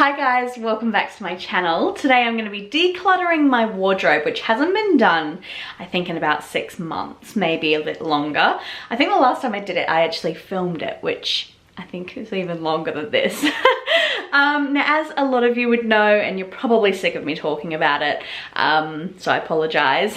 Hi guys, welcome back to my channel. Today I'm going to be decluttering my wardrobe, which hasn't been done, I think, in about 6 months, maybe a bit longer. I think the last time I did it, I actually filmed it, which I think is even longer than this. Now, as a lot of you would know, and you're probably sick of me talking about it, so I apologize.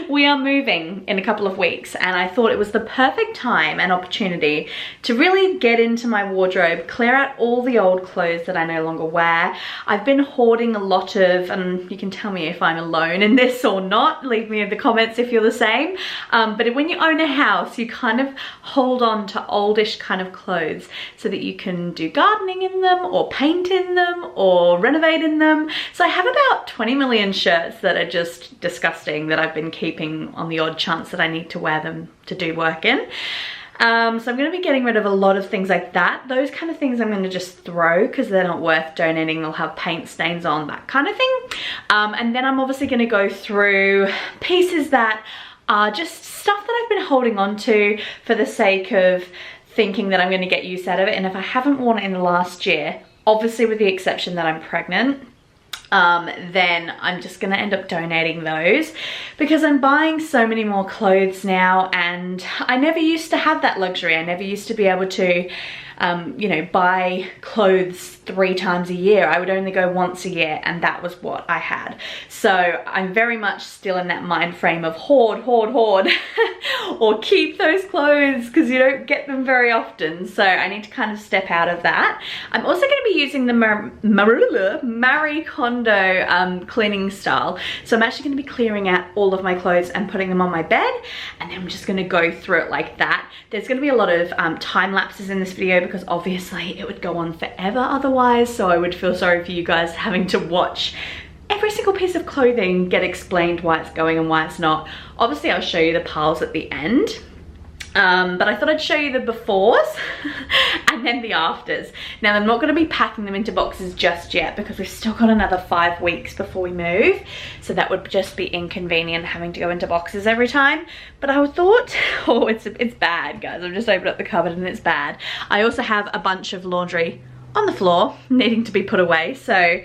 We are moving in a couple of weeks, and I thought it was the perfect time and opportunity to really get into my wardrobe, clear out all the old clothes that I no longer wear. I've been hoarding a lot of, and you can tell me if I'm alone in this or not, leave me in the comments if you're the same, but when you own a house, you kind of hold on to oldish kind of clothes so that you can do gardening in them or paint in them or renovate in them. So I have about 20 million shirts that are just disgusting that I've been keeping on the odd chance that I need to wear them to do work in. So I'm going to be getting rid of a lot of things like that. Those kind of things I'm going to just throw because they're not worth donating. They'll have paint stains on, that kind of thing. And then I'm obviously going to go through pieces that are just stuff that I've been holding on to for the sake of thinking that I'm going to get use out of it. And if I haven't worn it in the last year, obviously with the exception that I'm pregnant, then I'm just gonna end up donating those because I'm buying so many more clothes now, and I never used to have that luxury. I never used to be able to you know, buy clothes 3 times a year. I would only go once a year, and that was what I had. So I'm very much still in that mind frame of hoard, hoard, hoard, or keep those clothes because you don't get them very often. So I need to kind of step out of that. I'm also going to be using the Marie Kondo cleaning style. So I'm actually going to be clearing out all of my clothes and putting them on my bed, and then I'm just going to go through it like that. There's going to be a lot of time lapses in this video because obviously it would go on forever otherwise, so I would feel sorry for you guys having to watch every single piece of clothing get explained why it's going and why it's not. Obviously I'll show you the piles at the end, but I thought I'd show you the befores and then the afters. Now I'm not going to be packing them into boxes just yet because we've still got another 5 weeks before we move, so that would just be inconvenient having to go into boxes every time. But I thought, oh, it's bad, guys. I've just opened up the cupboard and it's bad. I also have a bunch of laundry on the floor needing to be put away, so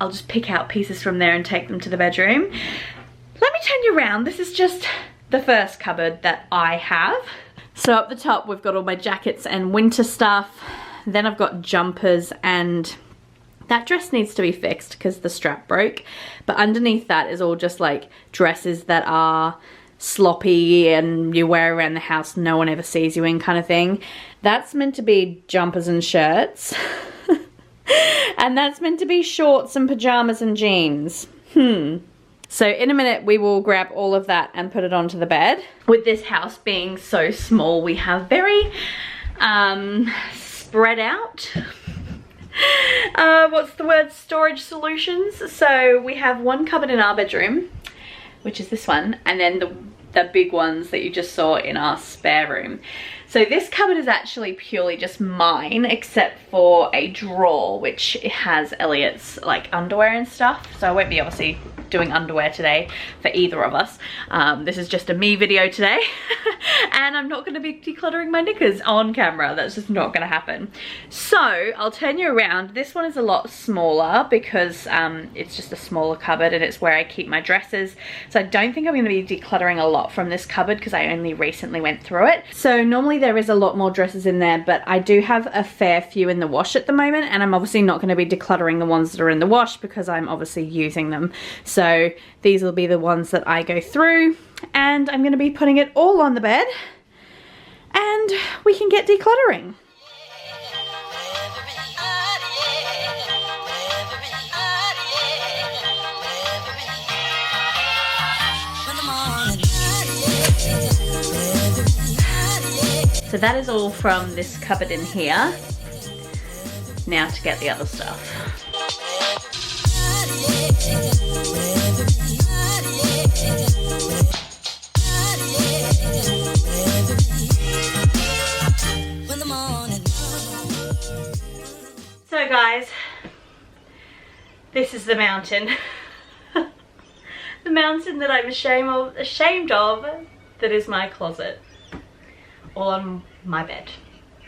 I'll just pick out pieces from there and take them to the bedroom. Let me turn you around. This is just the first cupboard that I have. So up the top we've got all my jackets and winter stuff. Then I've got jumpers, and that dress needs to be fixed because the strap broke. But underneath that is all just like dresses that are sloppy and you wear around the house, no one ever sees you in kind of thing. That's meant to be jumpers and shirts. And that's meant to be shorts and pajamas and jeans. So in a minute we will grab all of that and put it onto the bed. With this house being so small, we have very spread out what's the word, storage solutions. So we have one cupboard in our bedroom, which is this one, and then the big ones that you just saw in our spare room. So this cupboard is actually purely just mine, except for a drawer which has Elliot's like underwear and stuff. So I won't be obviously doing underwear today for either of us. This is just a me video today. And I'm not going to be decluttering my knickers on camera. That's just not going to happen. So I'll turn you around. This one is a lot smaller because it's just a smaller cupboard, and it's where I keep my dresses. So I don't think I'm going to be decluttering a lot from this cupboard because I only recently went through it. So normally there is a lot more dresses in there, but I do have a fair few in the wash at the moment, and I'm obviously not going to be decluttering the ones that are in the wash because I'm obviously using them. So these will be the ones that I go through, and I'm going to be putting it all on the bed and we can get decluttering. So that is all from this cupboard in here. Now to get the other stuff. So guys, this is the mountain. The mountain that I'm ashamed of, that is my closet. All on my bed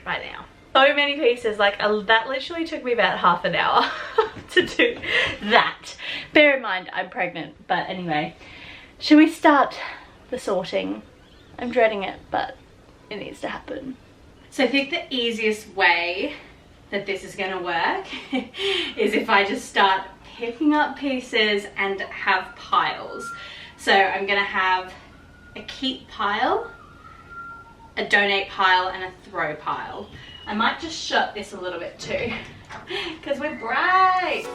right now. So many pieces, like that literally took me about half an hour. to do that. Bear in mind, I'm pregnant, but anyway. Should we start the sorting? I'm dreading it, but it needs to happen. So I think the easiest way that this is gonna work is if I just start picking up pieces and have piles. So I'm gonna have a keep pile, a donate pile, and a throw pile. I might just shut this a little bit too, because we're bright.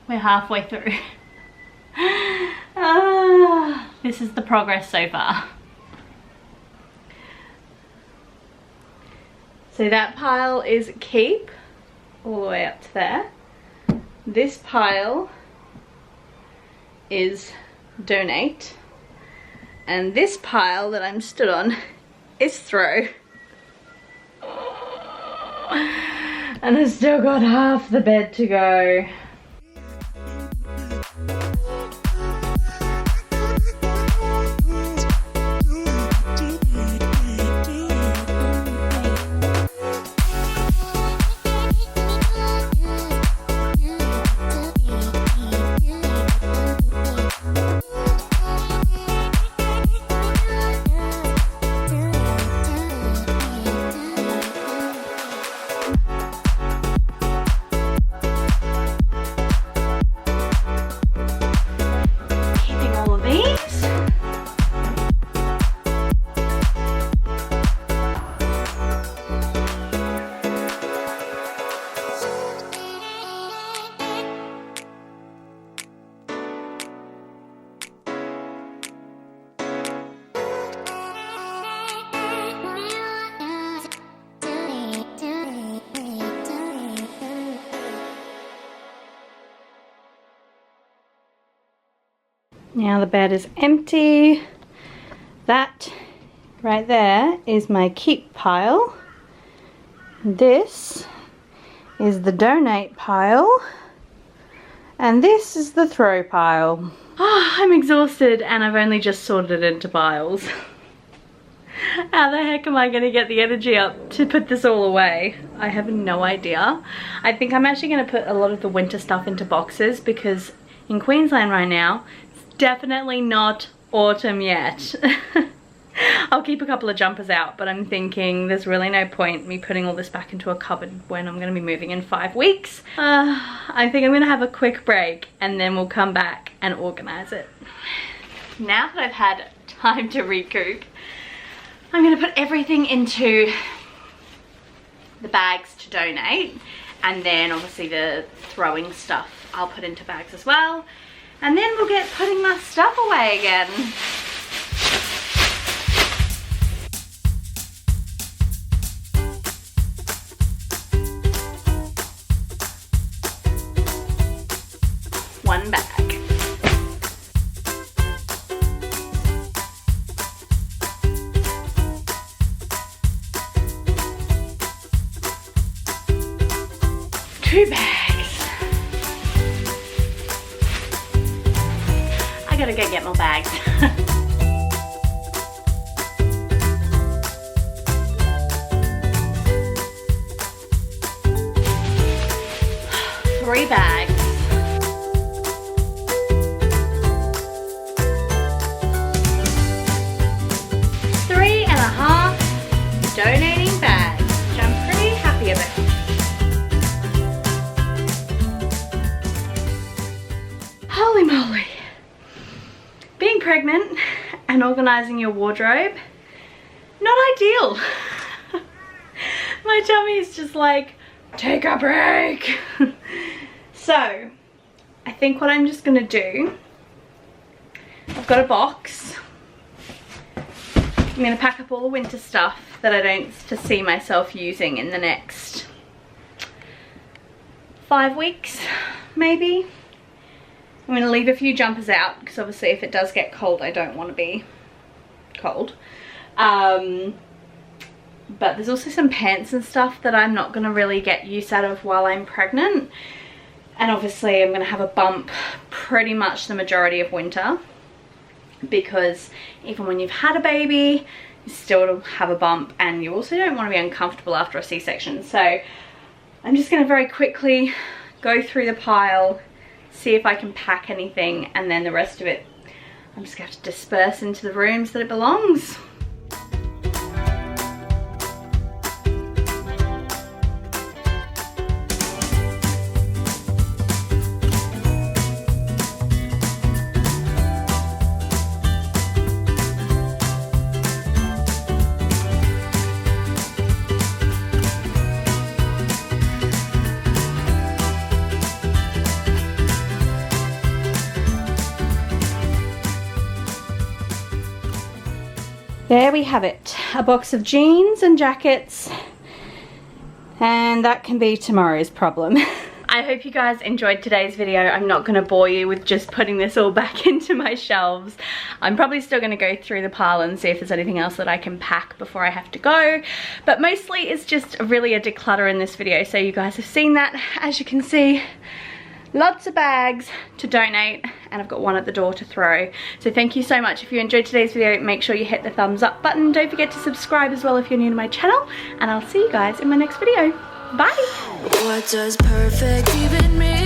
We're halfway through. This is the progress so far. So that pile is keep, all the way up to there. This pile is donate. And this pile that I'm stood on is throw. And I've still got half the bed to go. Now the bed is empty. That right there is my keep pile. This is the donate pile. And this is the throw pile. Oh, I'm exhausted and I've only just sorted it into piles. How the heck am I going to get the energy up to put this all away? I have no idea. I think I'm actually going to put a lot of the winter stuff into boxes because in Queensland right now, it's definitely not autumn yet. I'll keep a couple of jumpers out, but I'm thinking there's really no point me putting all this back into a cupboard when I'm going to be moving in 5 weeks. I think I'm going to have a quick break and then we'll come back and organize it. Now that I've had time to recoup, I'm going to put everything into the bags to donate, and then obviously the throwing stuff I'll put into bags as well, and then we'll get putting my stuff away again. one bag. Two bags. I gotta go get more bags. Three bags. Three and a half donating bags, which I'm pretty happy about. Holy moly. Being pregnant and organising your wardrobe, not ideal. My tummy is just like, take a break. So, I think what I'm just gonna do, I've got a box. I'm gonna pack up all the winter stuff that I don't foresee myself using in the next 5 weeks, maybe. I'm gonna leave a few jumpers out because obviously if it does get cold, I don't want to be cold. But there's also some pants and stuff that I'm not gonna really get use out of while I'm pregnant. And obviously I'm gonna have a bump pretty much the majority of winter, because even when you've had a baby, you still have a bump, and you also don't want to be uncomfortable after a C-section. So I'm just gonna very quickly go through the pile, see if I can pack anything, and then the rest of it I'm just gonna have to disperse into the rooms that it belongs. There we have it, a box of jeans and jackets, and that can be tomorrow's problem. I hope you guys enjoyed today's video. I'm not going to bore you with just putting this all back into my shelves. I'm probably still going to go through the pile and see if there's anything else that I can pack before I have to go. But mostly it's just really a declutter in this video. So you guys have seen that. As you can see, lots of bags to donate, and I've got one at the door to throw. So thank you so much. If you enjoyed today's video, make sure you hit the thumbs up button. Don't forget to subscribe as well if you're new to my channel, and I'll see you guys in my next video. Bye. What does perfect even mean?